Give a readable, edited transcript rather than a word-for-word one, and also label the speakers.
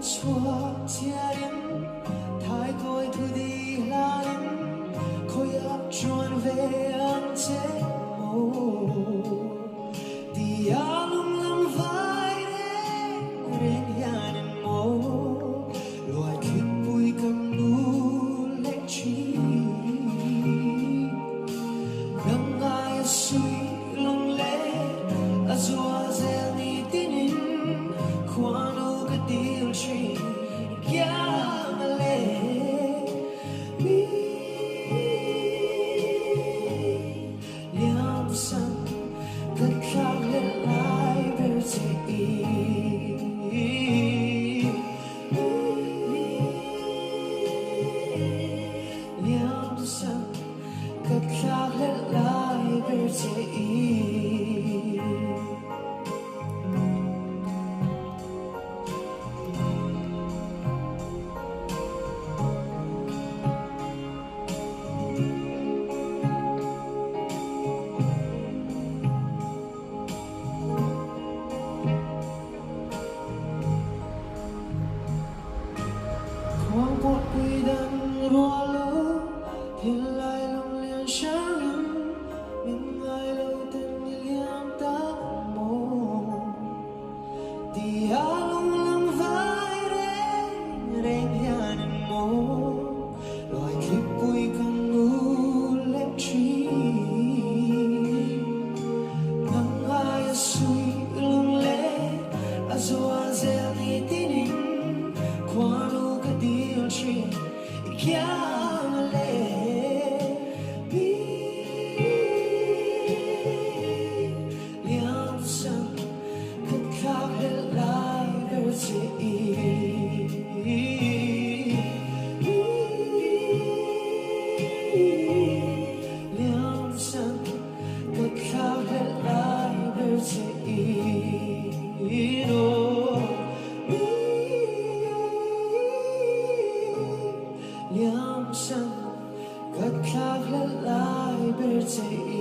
Speaker 1: chua chia đến thái tôi thu đi la đến khôi áp tròn về ăn chế mồ thì alum lắm vai đến nhà nên mồ loài kiếp bụi cầm nu lệ chi nắng ai suy lòng lệ azua zeli tinin quando che Dio ci chiama lei liam san che cade lai per te liam san che cade lai per te Quang một quy đăng hoa lũ thiên lai lòng liền sáng mình ai lâu tên liam ta mồ thì alung lăng vai đến nhà nên mồ loài kiếp bụi cầm nu lệ chi nắng ai suy lung lệ azua zeli tinin quando Dio ci chiama lei liam san che cade lai per te liam san che cade lai per te liam san che cade lai per te